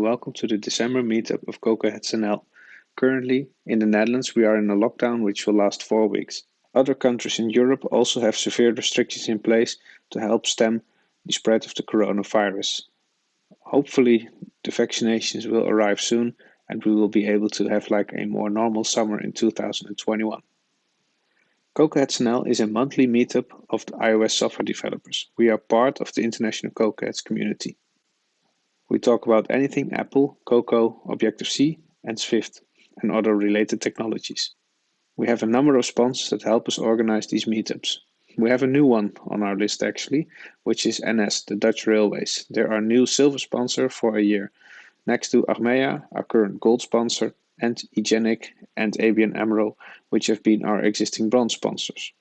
welcome to the December meetup of CocoaHeadsNL. Currently, in the Netherlands, we are in a lockdown which will last 4 weeks. Other countries in Europe also have severe restrictions in place to help stem the spread of the coronavirus. Hopefully, the vaccinations will arrive soon and we will be able to have like a more normal summer in 2021. CocoaHeadsNL is a monthly meetup of the iOS software developers. We are part of the international CocoaHeads community. We talk about anything Apple, Cocoa, Objective-C, and Swift, and other related technologies. We have a number of sponsors that help us organize these meetups. We have a new one on our list actually, which is NS, the Dutch Railways. They're our new silver sponsor for a year, next to Achmea, our current gold sponsor, and Igenic and ABN AMRO, which have been our existing bronze sponsors.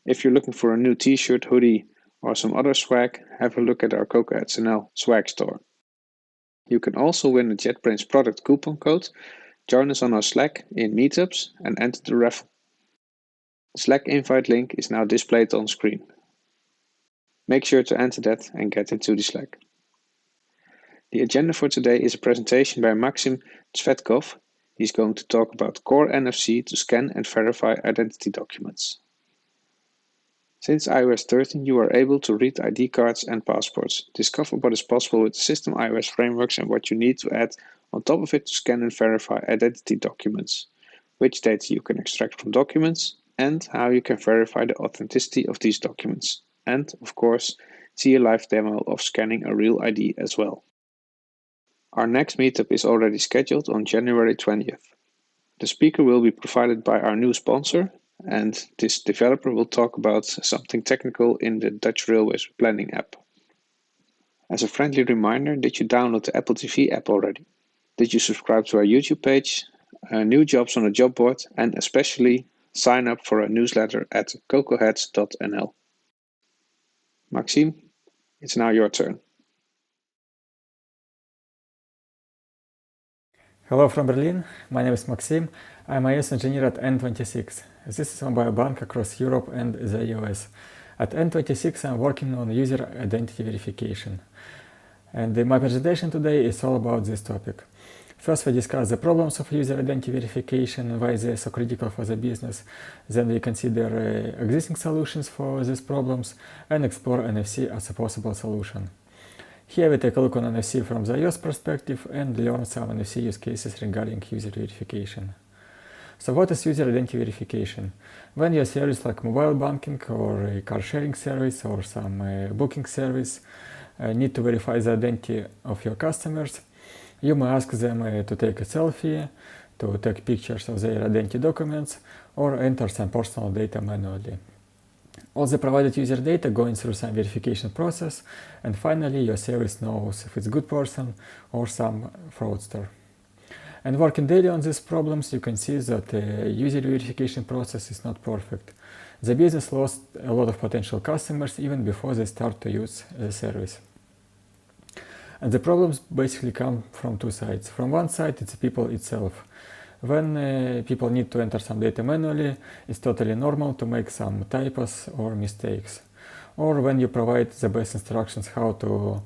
If you're looking for a new t-shirt, hoodie, or some other swag, have a look at our CocoaHeadsNL swag store. You can also win a JetBrains product coupon code. Join us on our Slack in Meetups and enter the raffle. The Slack invite link is now displayed on screen. Make sure to enter that and get into the Slack. The agenda for today is a presentation by Maxim Tsvetkov. He's going to talk about Core NFC to scan and verify identity documents. Since iOS 13, you are able to read ID cards and passports. Discover what is possible with the system iOS frameworks and what you need to add on top of it to scan and verify identity documents, which data you can extract from documents, and how you can verify the authenticity of these documents. And, of course, see a live demo of scanning a real ID as well. Our next meetup is already scheduled on January 20th. The speaker will be provided by our new sponsor, and this developer will talk about something technical in the Dutch Railways planning app. As a friendly reminder, did you download the Apple TV app already? Did you subscribe to our YouTube page, new jobs on the job board, and especially sign up for our newsletter at CocoaHeads.nl? Maxim, it's now your turn. Hello from Berlin, my name is Maxim. I'm an iOS engineer at N26. This is a mobile bank across Europe and the US. At N26 I'm working on user identity verification. And my presentation today is all about this topic. First we discuss the problems of user identity verification and why they are so critical for the business. Then we consider existing solutions for these problems and explore NFC as a possible solution. Here we take a look on NFC from the iOS perspective and learn some NFC use cases regarding user verification. So what is user identity verification? When your service like mobile banking or a car sharing service or some booking service need to verify the identity of your customers, you may ask them to take a selfie, to take pictures of their identity documents, or enter some personal data manually. All the provided user data going through some verification process, and finally your service knows if it's a good person or some fraudster. And working daily on these problems, you can see that the user verification process is not perfect. The business lost a lot of potential customers even before they start to use the service. And the problems basically come from two sides. From one side, it's the people itself. When people need to enter some data manually, it's totally normal to make some typos or mistakes. Or when you provide the best instructions how to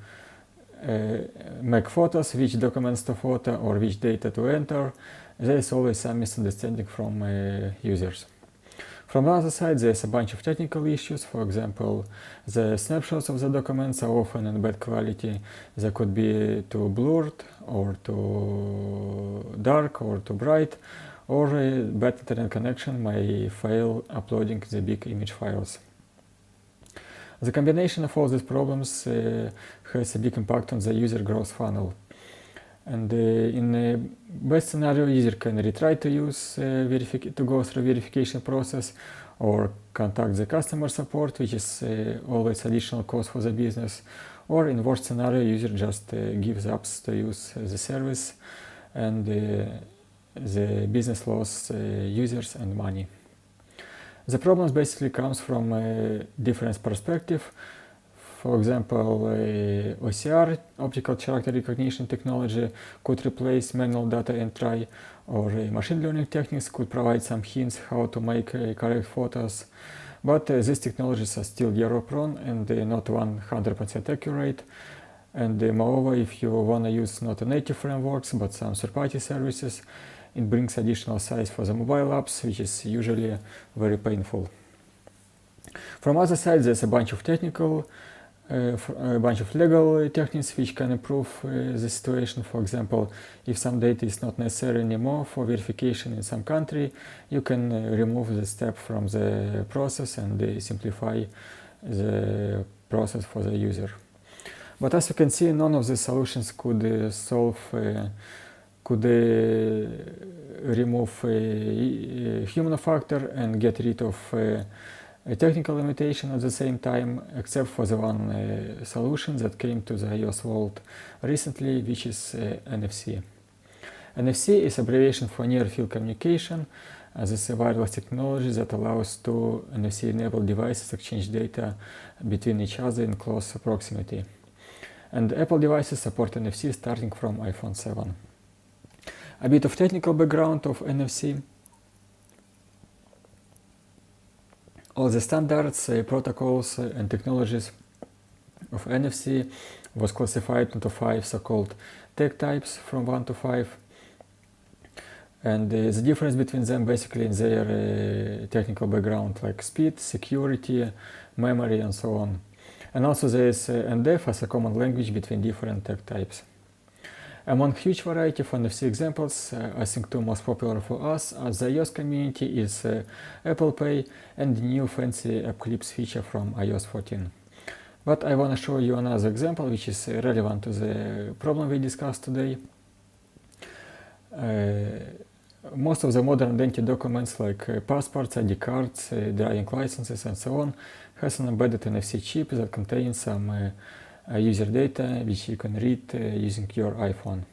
make photos, which documents to photo or which data to enter, there is always some misunderstanding from users. From the other side, there's a bunch of technical issues. For example, the snapshots of the documents are often in bad quality. They could be too blurred or too dark or too bright, or bad internet connection may fail uploading the big image files. The combination of all these problems has a big impact on the user growth funnel. And in the best scenario, user can retry to use to go through verification process or contact the customer support, which is always additional cost for the business. Or in worst scenario, user just gives up to use the service, and the business lost users and money. The problems basically comes from a different perspective. For example, OCR, optical character recognition technology, could replace manual data entry, or machine learning techniques could provide some hints how to make correct photos. But these technologies are still error prone and not 100% accurate. And moreover, if you want to use not a native frameworks but some third-party services, it brings additional size for the mobile apps, which is usually very painful. From other side, there's a bunch of legal techniques which can improve the situation. For example, if some data is not necessary anymore for verification in some country, you can remove the step from the process and simplify the process for the user. But as you can see, none of the solutions could remove human factor and get rid of a technical limitation at the same time, except for the one solution that came to the iOS world recently, which is NFC. NFC is abbreviation for Near Field Communication. This is a wireless technology that allows two NFC-enabled devices exchange data between each other in close proximity. And Apple devices support NFC starting from iPhone 7. A bit of technical background of NFC. All the standards, protocols and technologies of NFC was classified into 5 so-called tag types from 1 to 5. And the difference between them basically in their technical background, like speed, security, memory and so on. And also there is NDEF as a common language between different tag types. Among huge variety of NFC examples, I think two most popular for us as the iOS community is Apple Pay and the new fancy App Clips feature from iOS 14. But I want to show you another example which is relevant to the problem we discussed today. Most of the modern identity documents like passports, ID cards, driving licenses and so on has an embedded NFC chip that contains some user data which you can read using your iPhone.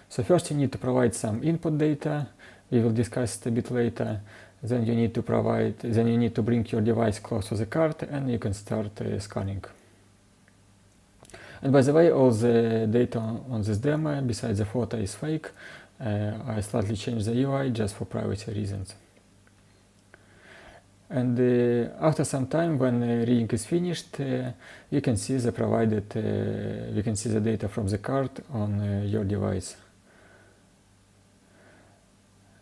So first you need to provide some input data, we will discuss it a bit later. Then you need to bring your device close to the card and you can start scanning. And by the way, all the data on this demo besides the photo is fake. I slightly changed the UI just for privacy reasons. And after some time, when reading is finished, you can see the data from the card on your device.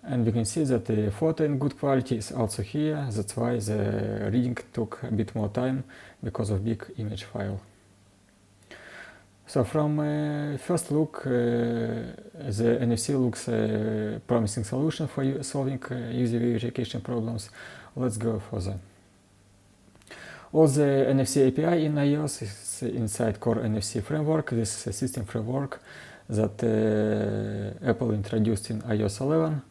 And we can see that the photo in good quality is also here. That's why the reading took a bit more time because of big image file. So from first look, the NFC looks a promising solution for solving user verification problems. Let's go further. All the NFC API in iOS is inside Core NFC framework. This is a system framework that Apple introduced in iOS 11.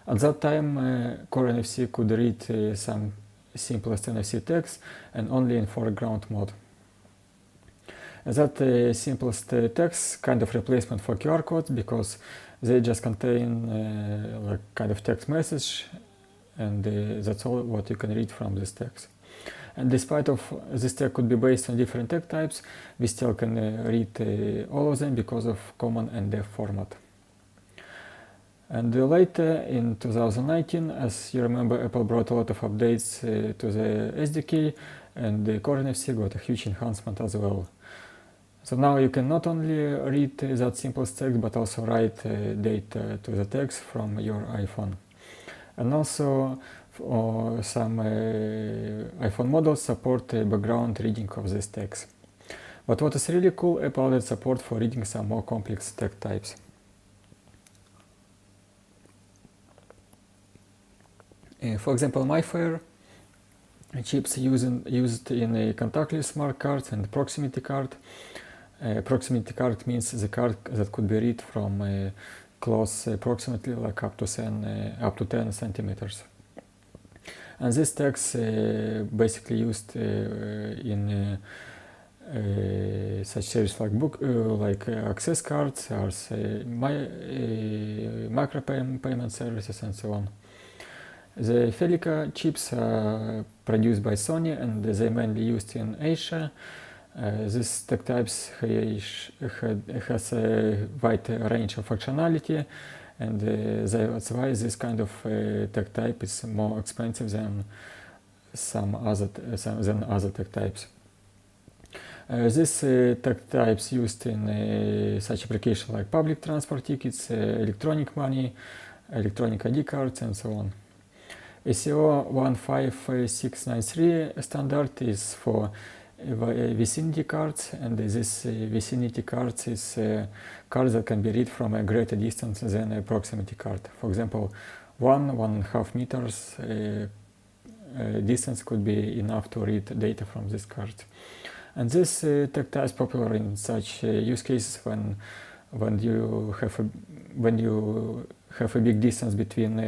At that time, Core NFC could read some simplest NFC text and only in foreground mode. That simplest text kind of replacement for QR codes because they just contain like kind of text message, and that's all what you can read from this text. And despite of this text could be based on different tag types, we still can read all of them because of common NDEF format. And later in 2019, as you remember, Apple brought a lot of updates to the SDK, and the Core NFC got a huge enhancement as well. So now you can not only read that simple text, but also write data to the text from your iPhone. And also some iPhone models support background reading of this text. But what is really cool, Apple added support for reading some more complex tag types. For example, MyFair chips used in a contactless smart cards and proximity card. Proximity card means the card that could be read from close proximately, like up to 10 centimeters. And this text basically used in such services like access cards, or micro payment services, and so on. The Felica chips are produced by Sony and they mainly used in Asia. This tag types has a wide range of functionality, and that's why this kind of tag type is more expensive than other tag types. These tag types used in such applications like public transport tickets, electronic money, electronic ID cards, and so on. ISO 15693 standard is for vicinity cards, and this vicinity cards is cards that can be read from a greater distance than a proximity card. For example, 1.5 meters distance could be enough to read data from this card. And this tag type is popular in such use cases when you have a big distance between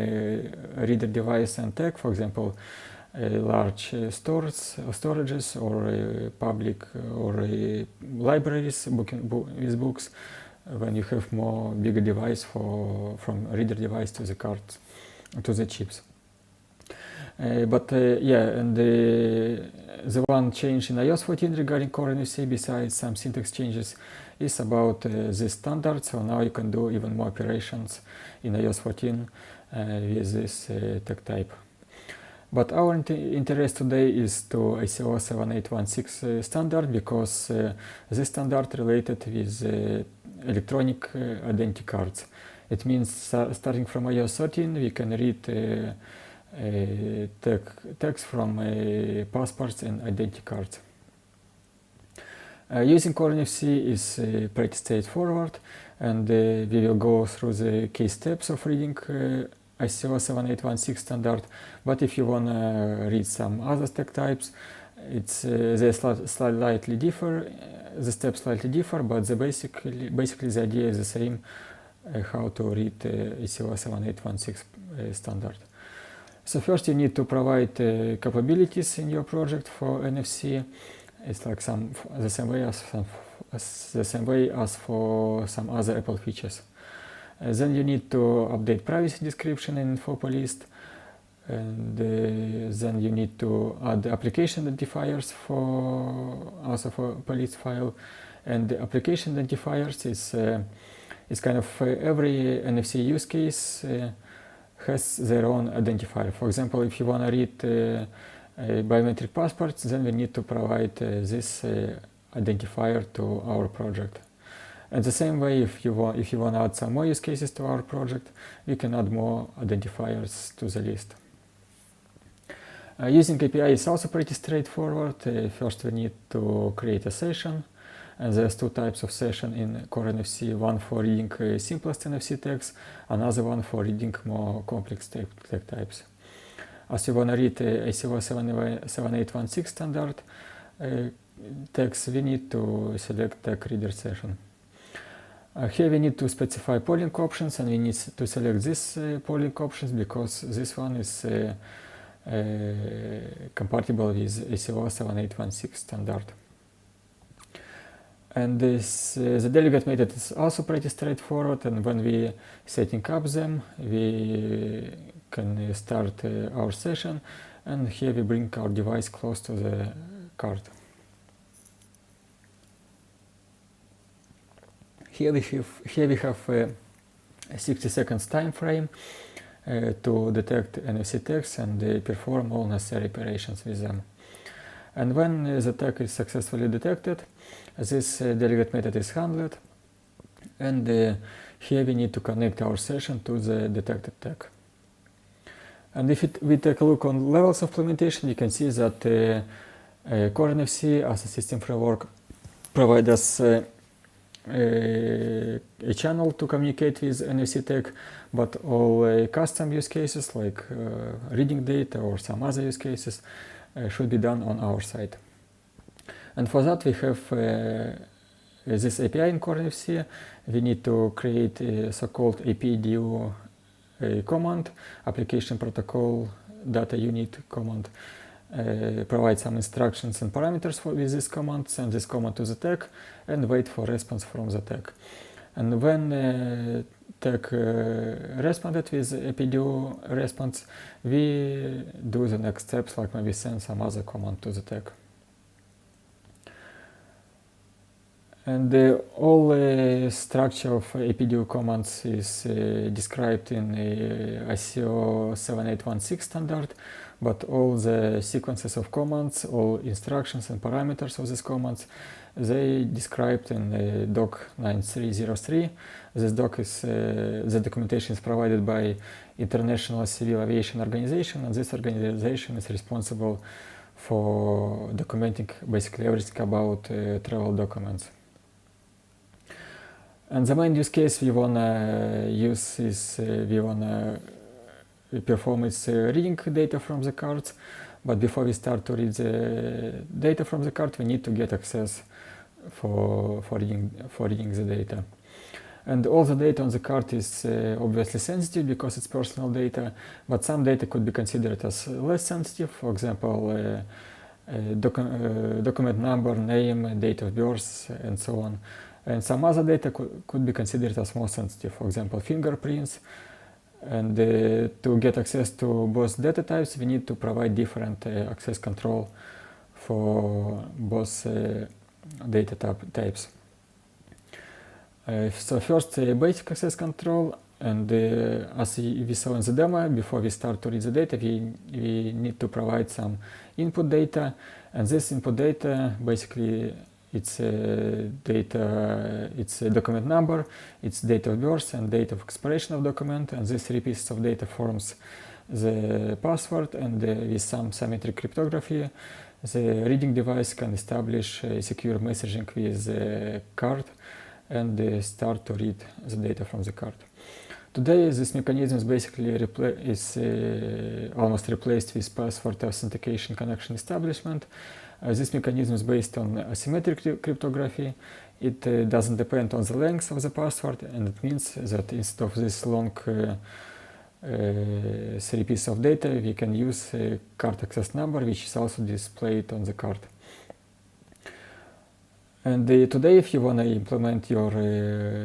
reader device and tag. For example, large storages or public or libraries with books. When you have bigger device from reader device to the card to the chips. The one change in iOS 14 regarding Core NFC, besides some syntax changes, is about this standard. So now you can do even more operations in iOS 14 with this tag type. But our interest today is to ISO 7816 standard, because this standard related with electronic identity cards. It means starting from iOS 13 we can read text from passports and identity cards. Using Core NFC is pretty straightforward, and we will go through the key steps of reading ISO 7816 standard. But if you want to read some other tag types, they slightly differ. The steps slightly differ, but basically the idea is the same. How to read ISO 7816 standard. So first you need to provide capabilities in your project for NFC. It's like the same way as for some other Apple features. Then you need to update privacy description in info list, and then you need to add the application identifiers for police file. And the application identifiers is kind of every NFC use case has their own identifier. For example, if you want to read biometric passports, then we need to provide this identifier to our project. And the same way, if you want to add some more use cases to our project, we can add more identifiers to the list. Using API is also pretty straightforward. First we need to create a session. And there's two types of session in Core NFC, one for reading simplest NFC tags, another one for reading more complex tag types. As you want to read ISO 7816 standard tags, we need to select tag reader session. Here we need to specify polling options, and we need to select this polling options because this one is compatible with ISO 7816 standard. And the delegate method is also pretty straightforward, and when we setting up them, we can start our session, and here we bring our device close to the card. Here we have a 60 seconds time frame to detect NFC tags and perform all necessary operations with them. And when the tag is successfully detected, this delegate method is handled, and here we need to connect our session to the detected tag. And if we take a look on levels of implementation, you can see that Core NFC as a system framework provides us a channel to communicate with NFC tag, but all custom use cases like reading data or some other use cases should be done on our side. And for that we have this API in Core NFC. We need to create a so-called APDU command, application protocol data unit command, provide some instructions and parameters with this command, send this command to the tag, and wait for response from the tag. And when tag responded with APDU response, we do the next steps, like maybe send some other command to the tag. And all structure of APDU commands is described in ISO 7816 standard, but all the sequences of commands, all instructions and parameters of these commands, they described in doc 9303. This doc is, the documentation is provided by International Civil Aviation Organization, and this organization is responsible for documenting basically everything about travel documents. And the main use case we wanna use is we wanna perform is reading data from the cards, but before we start to read the data from the card, we need to get access for reading the data. And all the data on the card is obviously sensitive because it's personal data, but some data could be considered as less sensitive. For example, document number, name, date of birth, and so on. And some other data could be considered as more sensitive, for example, fingerprints. And to get access to both data types, we need to provide different access control for both data types. So first, basic access control, and as we saw in the demo, before we start to read the data, we need to provide some input data, and this input data basically it's data, it's a document number, it's date of birth and date of expiration of document, and these three pieces of data forms the password, and with some symmetric cryptography, the reading device can establish secure messaging with the card and start to read the data from the card. Today, this mechanism is basically almost replaced with password authentication connection establishment. This mechanism is based on asymmetric cryptography. It doesn't depend on the length of the password, and it means that instead of this long three pieces of data, we can use a card access number, which is also displayed on the card. And today, if you want to implement your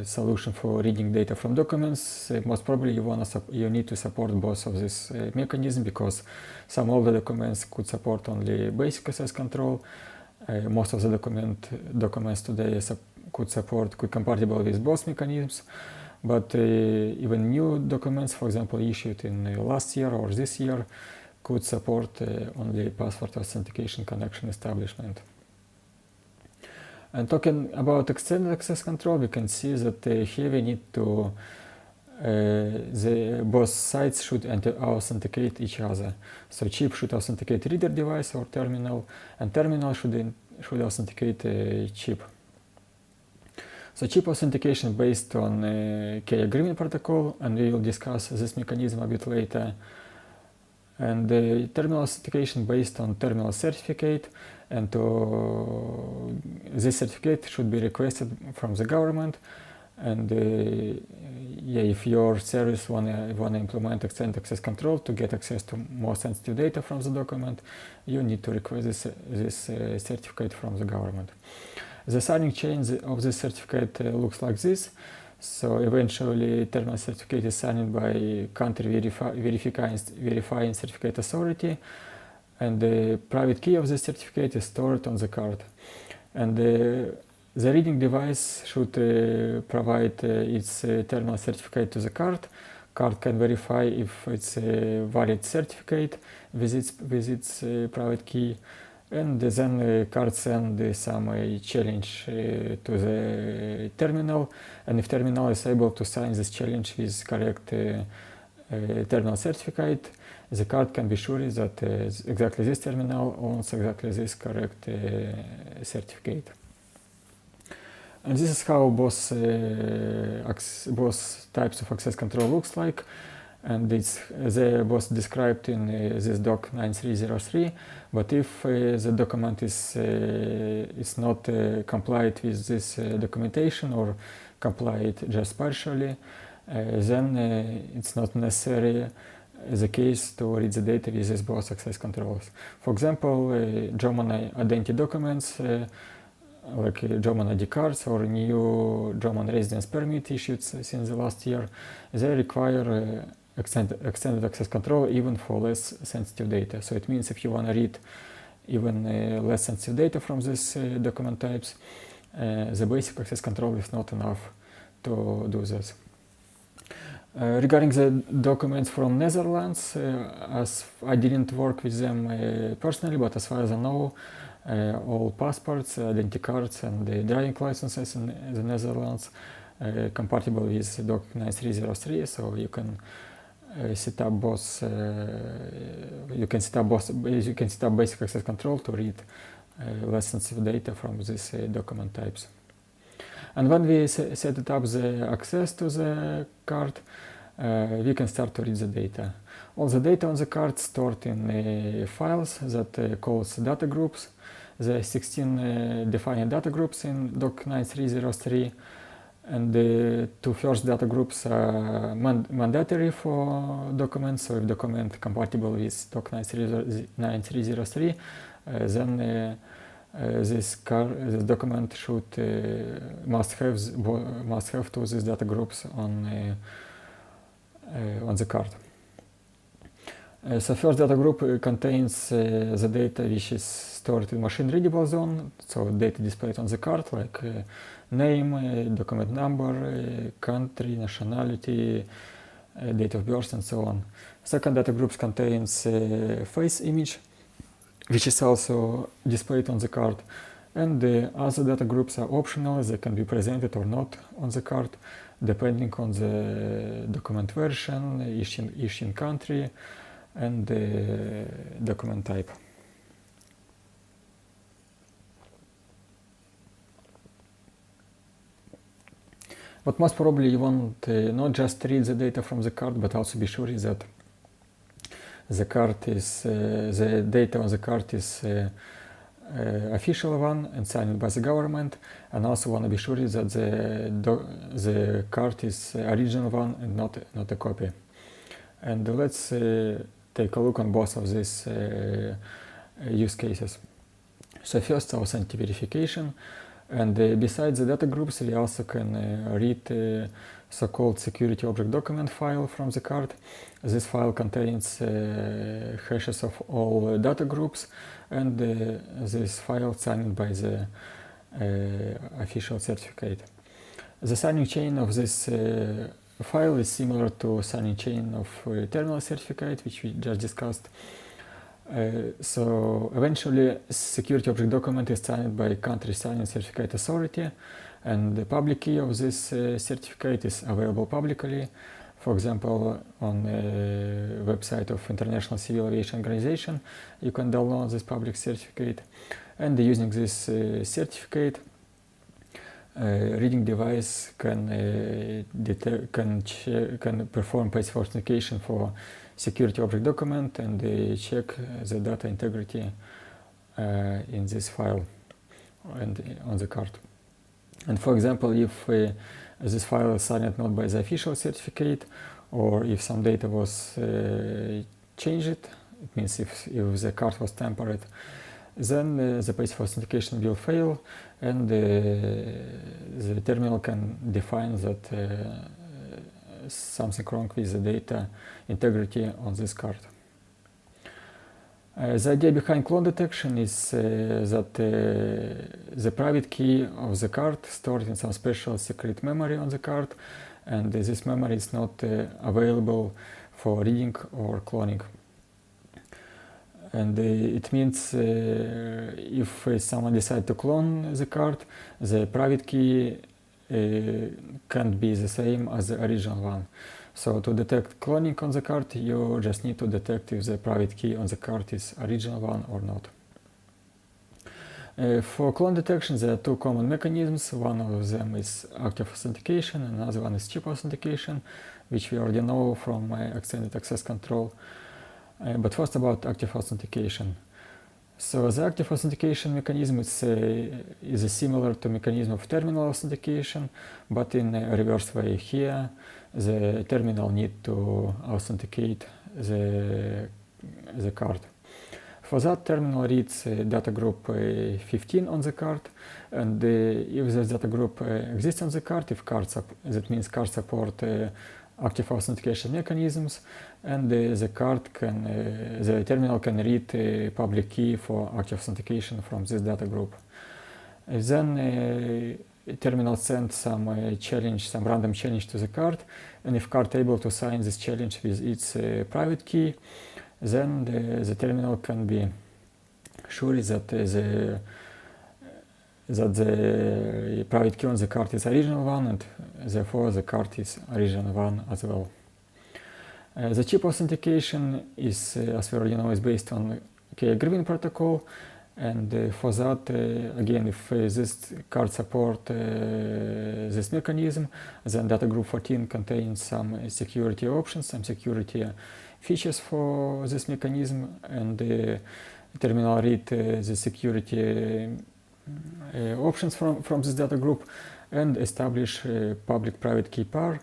solution for reading data from documents, most probably you need to support both of this mechanism, because some older documents could support only basic access control. Most of the documents today could compatible with both mechanisms, but even new documents, for example, issued in last year or this year, could support only password authentication connection establishment. And talking about extended access control, we can see that here we need to both sides should authenticate each other. So chip should authenticate reader device or terminal, and terminal should authenticate chip. So chip authentication based on key agreement protocol, and we will discuss this mechanism a bit later. And the terminal authentication based on terminal certificate, and this certificate should be requested from the government. And if your service wanna implement extended access control to get access to more sensitive data from the document, you need to request this certificate from the government. The signing chain of this certificate looks like this. So eventually, terminal certificate is signed by country verifying certificate authority, and the private key of the certificate is stored on the card. And the reading device should provide its terminal certificate to the card. Card can verify if it's a valid certificate with its private key, and then card send some challenge to the terminal, and if terminal is able to sign this challenge with correct terminal certificate, the card can be sure that exactly this terminal owns exactly this correct certificate. And this is how both types of access control looks like, and they're both described in this doc 9303. But if the document is not complied with this documentation, or complied just partially, then it's not necessary the case to read the data with these both access controls. For example, German identity documents like German ID cards or new German residence permit issued since the last year, they require extended access control even for less sensitive data. So it means if you want to read even less sensitive data from these document types, the basic access control is not enough to do this. Regarding the documents from Netherlands, as I didn't work with them personally, but as far as I know, all passports, identity cards, and the driving licenses in the Netherlands compatible with Doc 9303, so you can set up both. You can set up basic access control to read less sensitive data from these document types. And when we set up the access to the card, we can start to read the data. All the data on the card stored in files that calls data groups. There are 16 defined data groups in Doc 9303, and the two first data groups are mandatory for documents. So if document compatible with Doc 9303, then this document must have to these data groups on the card. So first data group contains the data which is stored in machine readable zone, so data displayed on the card like name, document number, country, nationality, date of birth, and so on. Second data group contains face image, which is also displayed on the card, and the other data groups are optional. They can be presented or not on the card depending on the document version, issuing country, and the document type. But most probably you want not just read the data from the card, but also be sure that the data on the card is official one and signed by the government, and also want to be sure that the card is original one and not a copy. And let's take a look on both of these use cases. So first, authentic verification, and besides the data groups, we also can read so-called security object document file from the card. This file contains hashes of all data groups, and this file signed by the official certificate. The signing chain of this file is similar to signing chain of terminal certificate, which we just discussed. So eventually, security object document is signed by country signing certificate authority, and the public key of this certificate is available publicly. For example, on the website of International Civil Aviation Organization, you can download this public certificate, and using this certificate, reading device can perform passive authentication for security object document and check the data integrity in this file and on the card. And for example, if this file is signed not by the official certificate, or if some data was changed, it means if the card was tampered, then the passive authentication will fail, and the terminal can define that something wrong with the data integrity on this card. The idea behind clone detection is that the private key of the card stored in some special secret memory on the card, and this memory is not available for reading or cloning. And it means if someone decides to clone the card, the private key can't be the same as the original one. So to detect cloning on the card, you just need to detect if the private key on the card is original one or not. For clone detection, there are two common mechanisms. One of them is active authentication, and another one is chip authentication, which we already know from extended access control. But first about active authentication. So the active authentication mechanism is similar to mechanism of terminal authentication, but in a reverse way. Here, the terminal need to authenticate the card. For that, terminal reads data group 15 on the card, and if this data group exists on the card, that means card support active authentication mechanisms, and the terminal can read public key for active authentication from this data group. Then terminal sends some challenge, some random challenge to the card, and if card able to sign this challenge with its private key, then the terminal can be sure that the private key on the card is original one, and therefore the card is original one as well. The chip authentication is, as we already know, is based on K-agreement protocol, and for that, again, if this card support this mechanism, then data group 14 contains some security options, some security features for this mechanism, and the terminal read the security options from this data group and establish public-private key pair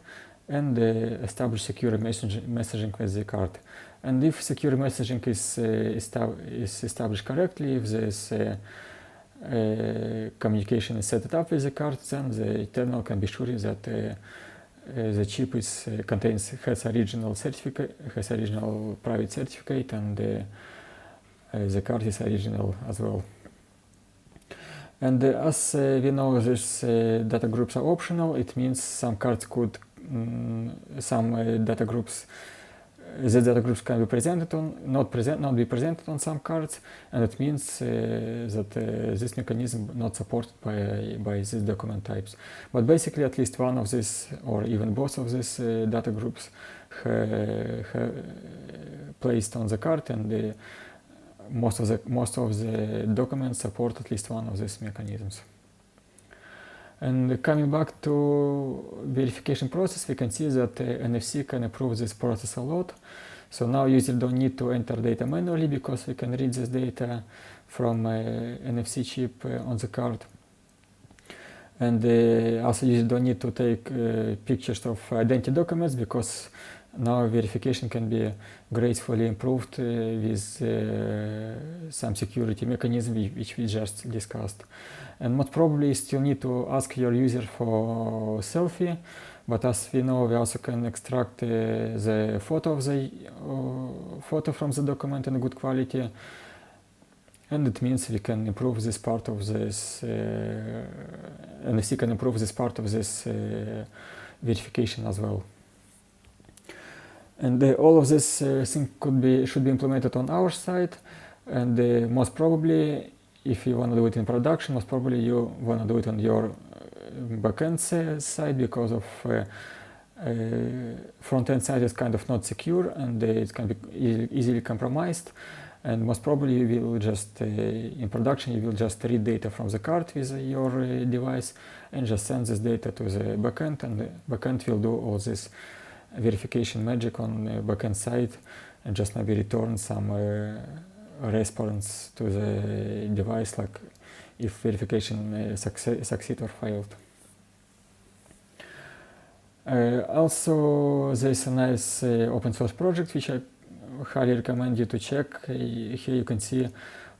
and establish secure messaging with the card. And if secure messaging is established correctly, if this communication is set up with the card, then the terminal can be sure that the chip has original private certificate, and the card is original as well. And as we know, these data groups are optional. It means some cards could, some data groups, the data groups can be presented on, not be presented on some cards, and it means that this mechanism not supported by these document types. But basically, at least one of these, or even both of these data groups, placed on the card, and most of the documents support at least one of these mechanisms. And coming back to verification process, we can see that NFC can improve this process a lot. So now users don't need to enter data manually, because we can read this data from NFC chip on the card. And also users don't need to take pictures of identity documents, because now verification can be gracefully improved with some security mechanism which we just discussed. And most probably you still need to ask your user for selfie, but as we know, we also can extract the photo from the document in good quality, and it means we can improve this part of this, NFC can improve this part of this verification as well. And all of this thing should be implemented on our side, and most probably, if you want to do it in production, most probably you want to do it on your backend side, because of front-end side is kind of not secure, and it can be easily compromised. And most probably you will just, in production, you will just read data from the card with your device and just send this data to the backend, and the backend will do all this verification magic on the backend side and just maybe return some response to the device, like if verification succeed or failed. Also, there's a nice open source project which I highly recommend you to check. Here you can see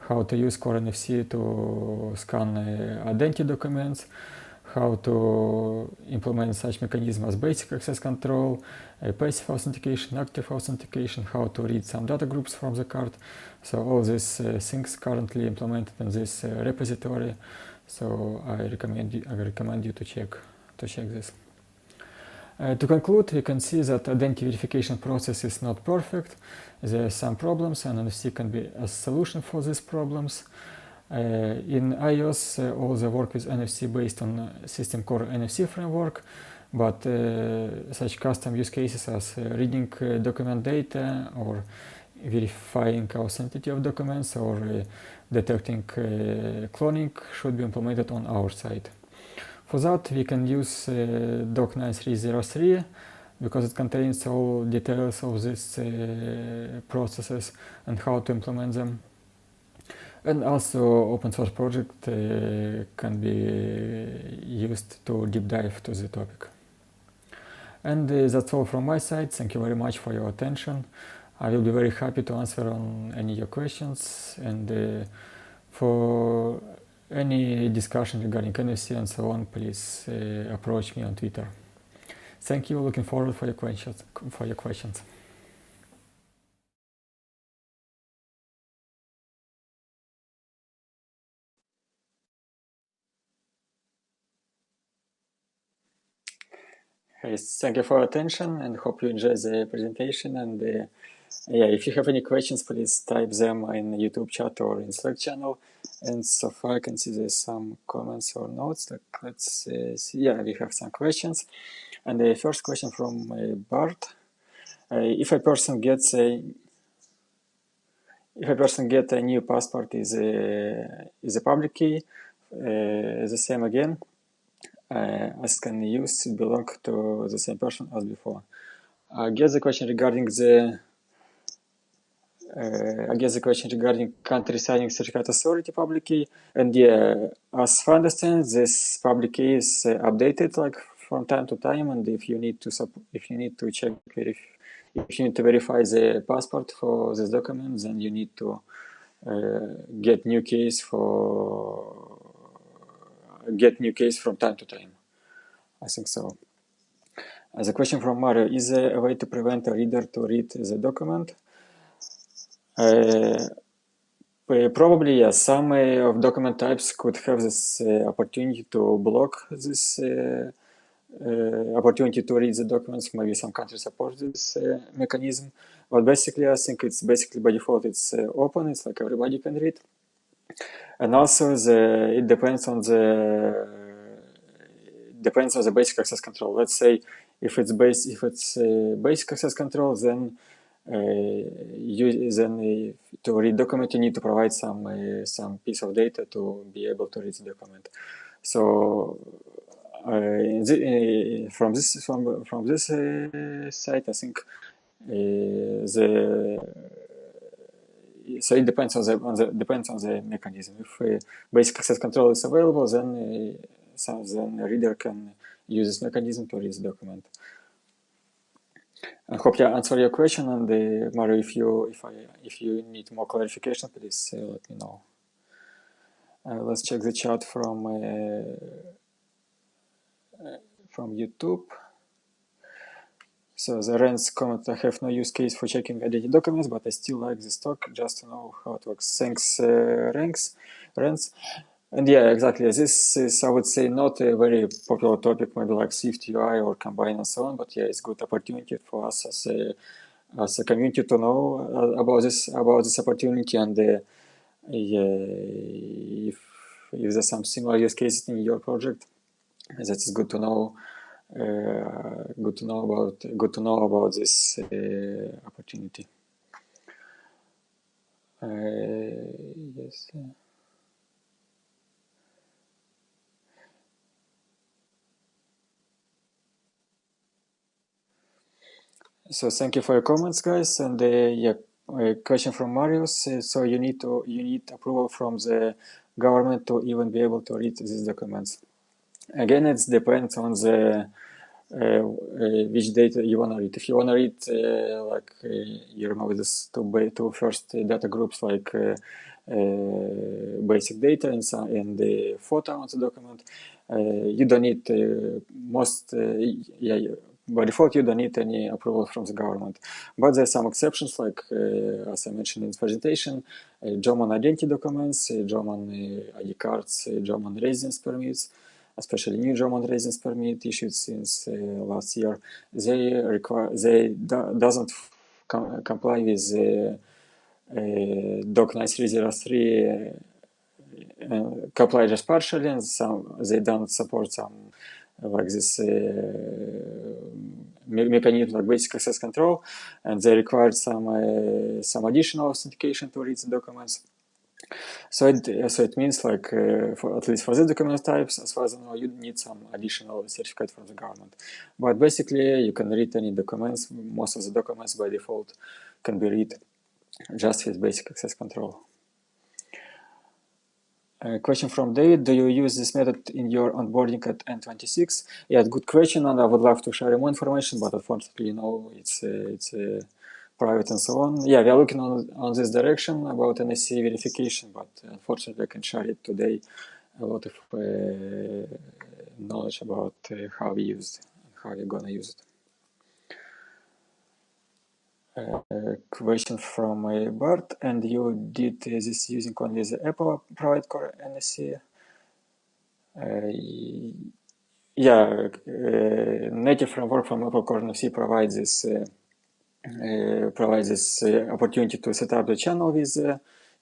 how to use Core NFC to scan identity documents, how to implement such mechanism as basic access control, passive authentication, active authentication, how to read some data groups from the card. So all these things currently implemented in this repository. So I recommend you to check this. To conclude, we can see that identity verification process is not perfect. There are some problems, and NFC can be a solution for these problems. In iOS, all the work with NFC based on System Core NFC framework, but such custom use cases as reading document data, or verifying authenticity of documents, or detecting cloning should be implemented on our side. For that, we can use Doc 9303, because it contains all details of these processes and how to implement them. And also, open source project can be used to deep dive to the topic. And that's all from my side. Thank you very much for your attention. I will be very happy to answer on any of your questions, and for any discussion regarding NFC and so on, please approach me on Twitter. Thank you. Looking forward for your questions. Okay, thank you for your attention and hope you enjoy the presentation. And yeah, if you have any questions, please type them in the YouTube chat or in Slack channel. And so far I can see there's some comments or notes. Like, let's see. Yeah, we have some questions. And the first question from Bart. If a person gets a new passport, is a public key the same again? As can use it belong to the same person as before? I guess the question regarding country signing certificate authority public key, and yeah, as I understand, this public key is updated like from time to time, and if you need to verify the passport for this document, then you need to get new keys from time to time. I think so. As a question from Mario, is there a way to prevent a reader to read the document? Probably, yes. Some of document types could have this opportunity to block this opportunity to read the documents. Maybe some countries support this mechanism, but basically, I think it's by default it's open. It's like everybody can read, and also it depends on the basic access control. Let's say if it's basic access control, then to read document you need to provide some piece of data to be able to read the document. So from this site, I think so it depends on the mechanism. If basic access control is available, then the reader can use this mechanism to read the document. I hope I answered your question, and Mario, if you need more clarification, please let me know. Let's check the chat from YouTube. So the Ren's comment: I have no use case for checking identity documents, but I still like this talk just to know how it works. Thanks, Ren's. And yeah, exactly. This is, I would say, not a very popular topic, maybe like Swift UI or Combine and so on. But yeah, it's good opportunity for us as a community to know about this opportunity. And if there's some similar use cases in your project, that is good to know. Good to know about this opportunity. Yes. So thank you for your comments, guys. And yeah, a question from Marius. So you need approval from the government to even be able to read these documents. Again, it depends on the which data you want to read. If you want to read you remove this two first data groups like basic data and the photo on the document, you don't need by default you don't need any approval from the government. But there are some exceptions, like as I mentioned in this presentation, German identity documents, German ID cards, German residence permits, especially new German residence permit issued since last year. They doesn't comply with Doc 9303 comply just partially, and they don't support some like this mechanism like basic access control, and they require some additional authentication to read the documents. So it means like at least for the document types, as far as I know, you need some additional certificate from the government. But basically, you can read any documents. Most of the documents by default can be read just with basic access control. A question from David: do you use this method in your onboarding at N26? Yeah, good question, and I would love to share more information, but unfortunately, no, it's private and so on. Yeah, we are looking on this direction about NSC verification, but unfortunately, I can share it today. A lot of knowledge about how we use it, how we're gonna use it. Question from Bart: and you did this using only the Apple private Core NFC? native framework from Apple Core NFC provides this opportunity to set up the channel with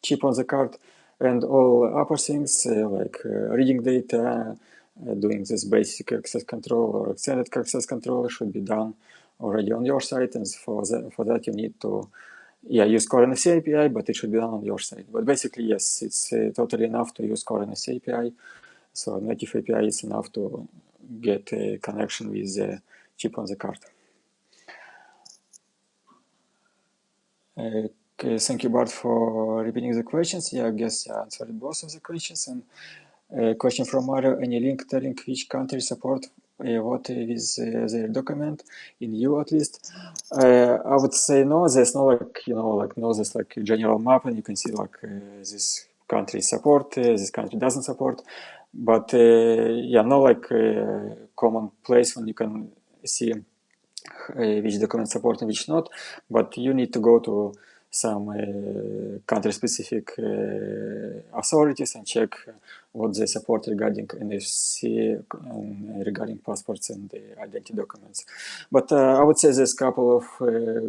chip on the card, and all other things like reading data, doing this basic access control or extended access control should be done already on your side, and for that you need to use Core NFC API, but it should be done on your side. But basically, yes, it's totally enough to use Core NFC API. So native API is enough to get a connection with the chip on the card. Okay, thank you, Bart, for repeating the questions. I guess I answered both of the questions. And a question from Mario: any link telling which country support what with their document in EU at least? I would say no. There's no there's like a general map, and you can see like this country support, this country doesn't support. But no like common place when you can see which document support and which not, but you need to go to some country-specific authorities and check what they support regarding NFC, regarding passports and identity documents. But I would say there's a couple of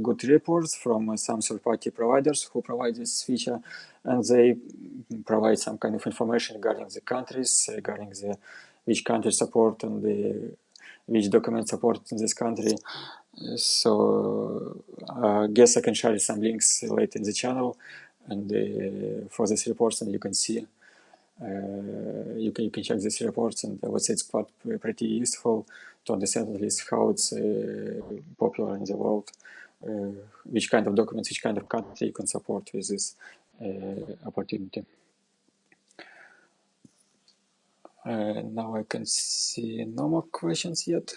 good reports from some third-party providers who provide this feature, and they provide some kind of information regarding the countries, regarding which countries support and which documents support in this country. So I guess I can share some links later in the channel and for these reports, and you can see you can check these reports, and I would say it's quite pretty useful to understand at least how it's popular in the world, which kind of documents, which kind of country you can support with this opportunity. Now I can see no more questions yet.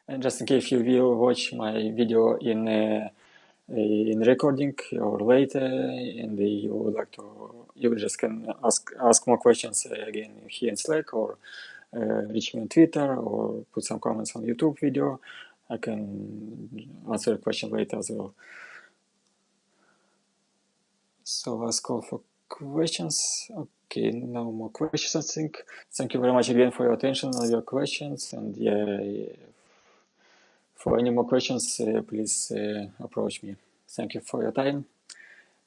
And just in case you will watch my video in recording or later, and you would like to, you just can ask more questions again here in Slack, or reach me on Twitter, or put some comments on YouTube video. I can answer a question later as well. So let's call for questions. Okay, no more questions, I think. Thank you very much again for your attention and your questions. And for any more questions, please approach me. Thank you for your time.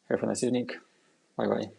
Have a nice evening. Bye-bye.